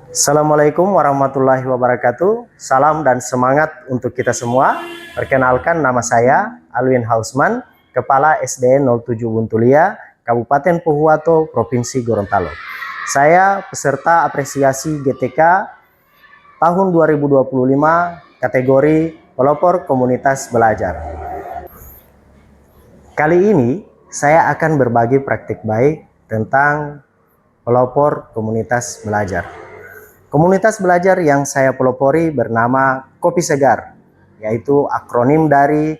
Assalamualaikum warahmatullahi wabarakatuh. Salam dan semangat untuk kita semua. Perkenalkan, nama saya Alwin Hausman, Kepala SDN 07 Buntulia, Kabupaten Pohuwato, Provinsi Gorontalo. Saya peserta apresiasi GTK tahun 2025 kategori pelopor komunitas belajar. Kali ini saya akan berbagi praktik baik tentang pelopor komunitas belajar. Komunitas belajar yang saya pelopori bernama Kopi Segar, yaitu akronim dari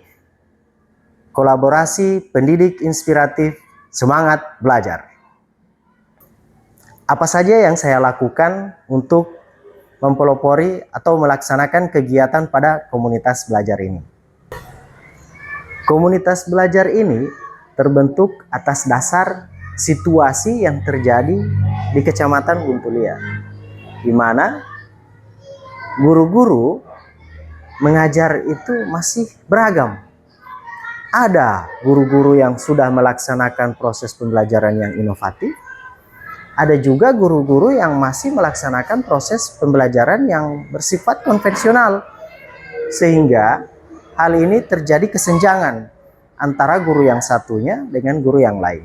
Kolaborasi Pendidik Inspiratif Semangat Belajar. Apa saja yang saya lakukan untuk mempelopori atau melaksanakan kegiatan pada komunitas belajar ini? Komunitas belajar ini terbentuk atas dasar situasi yang terjadi di Kecamatan Buntulia, di mana guru-guru mengajar itu masih beragam. Ada guru-guru yang sudah melaksanakan proses pembelajaran yang inovatif, ada juga guru-guru yang masih melaksanakan proses pembelajaran yang bersifat konvensional, sehingga hal ini terjadi kesenjangan antara guru yang satunya dengan guru yang lain.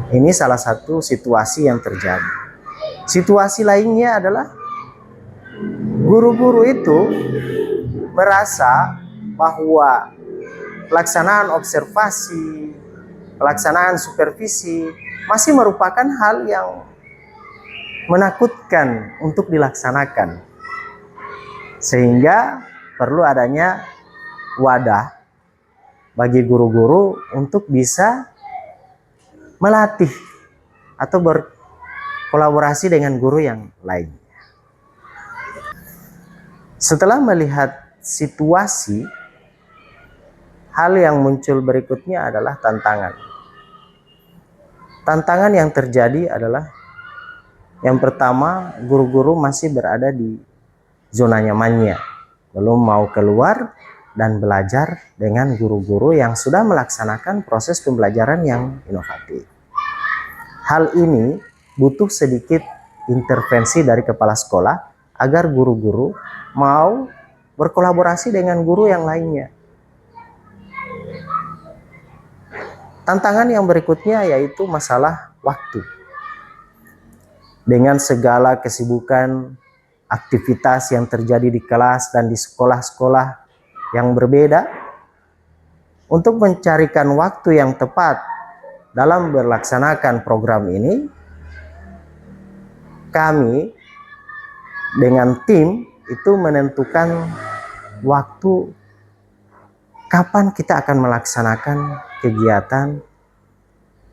Ini salah satu situasi yang terjadi. Situasi lainnya adalah guru-guru itu merasa bahwa pelaksanaan observasi, pelaksanaan supervisi masih merupakan hal yang menakutkan untuk dilaksanakan. Sehingga perlu adanya wadah bagi guru-guru untuk bisa melatih atau kolaborasi dengan guru yang lain. Setelah melihat situasi, hal yang muncul berikutnya adalah tantangan. Tantangan yang terjadi adalah yang pertama, guru-guru masih berada di zona nyamannya, belum mau keluar dan belajar dengan guru-guru yang sudah melaksanakan proses pembelajaran yang inovatif. Hal ini butuh sedikit intervensi dari kepala sekolah agar guru-guru mau berkolaborasi dengan guru yang lainnya. Tantangan yang berikutnya yaitu masalah waktu. Dengan segala kesibukan aktivitas yang terjadi di kelas dan di sekolah-sekolah yang berbeda, untuk mencarikan waktu yang tepat dalam melaksanakan program ini, kami dengan tim itu menentukan waktu kapan kita akan melaksanakan kegiatan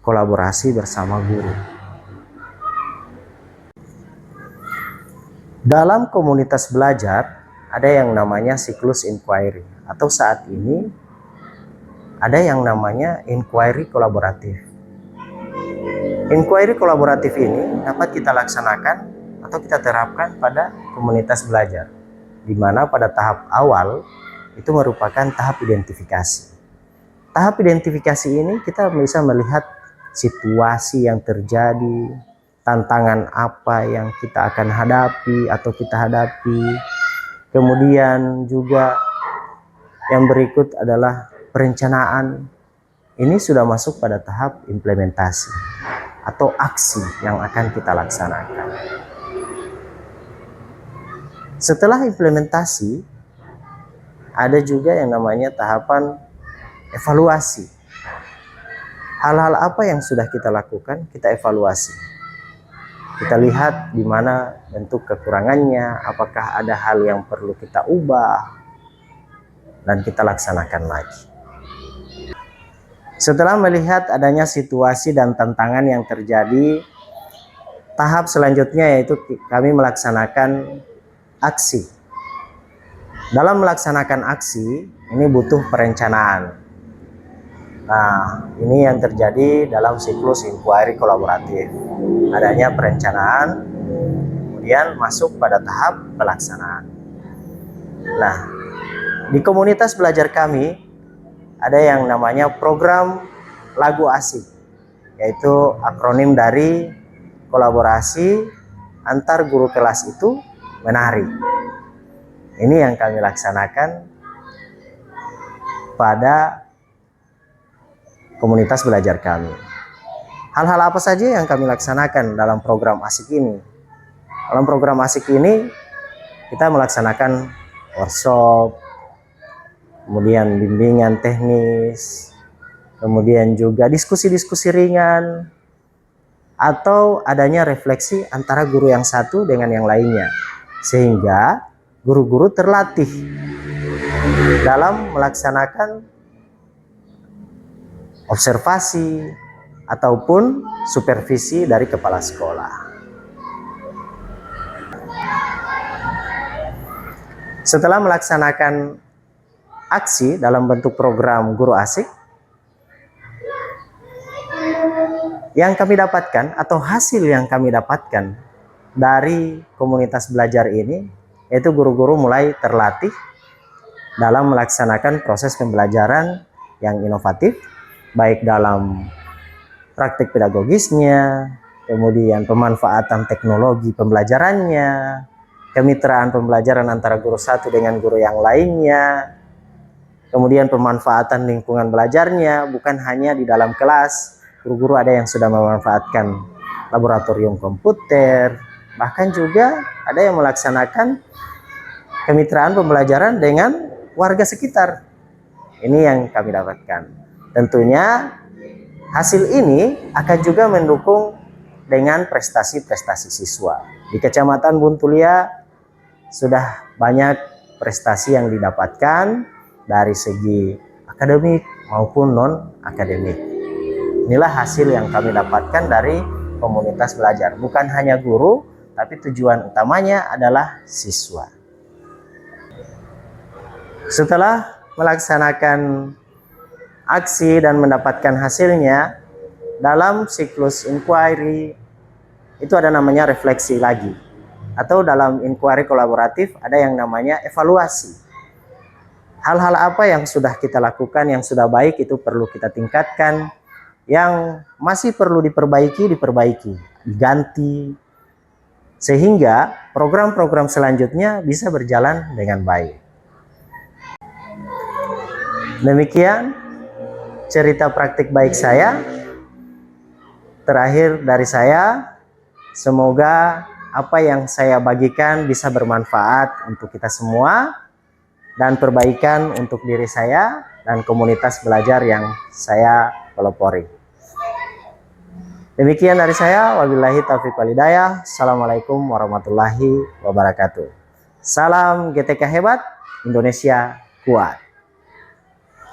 kolaborasi bersama guru. Dalam komunitas belajar ada yang namanya siklus inquiry, atau saat ini ada yang namanya inquiry kolaboratif. Inquiry kolaboratif ini dapat kita laksanakan atau kita terapkan pada komunitas belajar, di mana pada tahap awal itu merupakan tahap identifikasi. Tahap identifikasi ini kita bisa melihat situasi yang terjadi, tantangan apa yang kita akan hadapi atau kita hadapi. Kemudian juga yang berikut adalah perencanaan. Ini sudah masuk pada tahap implementasi atau aksi yang akan kita laksanakan. Setelah implementasi, ada juga yang namanya tahapan evaluasi. Hal-hal apa yang sudah kita lakukan, kita evaluasi. Kita lihat di mana bentuk kekurangannya, apakah ada hal yang perlu kita ubah, dan kita laksanakan lagi. Setelah melihat adanya situasi dan tantangan yang terjadi, tahap selanjutnya yaitu kami melaksanakan aksi. Dalam melaksanakan aksi, ini butuh perencanaan. Nah, ini yang terjadi dalam siklus inquiry kolaboratif. Adanya perencanaan, kemudian masuk pada tahap pelaksanaan. Nah, di komunitas belajar kami, ada yang namanya program lagu asik, yaitu akronim dari kolaborasi antar guru kelas itu menarik. Ini yang kami laksanakan pada komunitas belajar kami. Hal-hal apa saja yang kami laksanakan dalam program ASIK ini? Dalam program ASIK ini kita melaksanakan workshop, kemudian bimbingan teknis, kemudian juga diskusi-diskusi ringan, atau adanya refleksi antara guru yang satu dengan yang lainnya, sehingga guru-guru terlatih dalam melaksanakan observasi ataupun supervisi dari kepala sekolah. Setelah melaksanakan aksi dalam bentuk program Guru Asik, yang kami dapatkan atau hasil yang kami dapatkan dari komunitas belajar ini, yaitu guru-guru mulai terlatih dalam melaksanakan proses pembelajaran yang inovatif, baik dalam praktik pedagogisnya, kemudian pemanfaatan teknologi pembelajarannya, kemitraan pembelajaran antara guru satu dengan guru yang lainnya, kemudian pemanfaatan lingkungan belajarnya, bukan hanya di dalam kelas. Guru-guru ada yang sudah memanfaatkan laboratorium komputer, bahkan juga ada yang melaksanakan kemitraan pembelajaran dengan warga sekitar. Ini yang kami dapatkan. Tentunya hasil ini akan juga mendukung dengan prestasi-prestasi siswa. Di Kecamatan Buntulia sudah banyak prestasi yang didapatkan dari segi akademik maupun non-akademik. Inilah hasil yang kami dapatkan dari komunitas belajar. Bukan hanya guru, tapi tujuan utamanya adalah siswa. Setelah melaksanakan aksi dan mendapatkan hasilnya, dalam siklus inquiry itu ada namanya refleksi lagi, atau dalam inquiry kolaboratif ada yang namanya evaluasi. Hal-hal apa yang sudah kita lakukan yang sudah baik itu perlu kita tingkatkan, yang masih perlu diperbaiki, diganti, sehingga program-program selanjutnya bisa berjalan dengan baik. Demikian cerita praktik baik saya. Terakhir dari saya, semoga apa yang saya bagikan bisa bermanfaat untuk kita semua dan perbaikan untuk diri saya dan komunitas belajar yang saya pelopori. Demikian dari saya, wabillahi taufiq wal hidayah. Assalamualaikum warahmatullahi wabarakatuh. Salam GTK hebat, Indonesia kuat.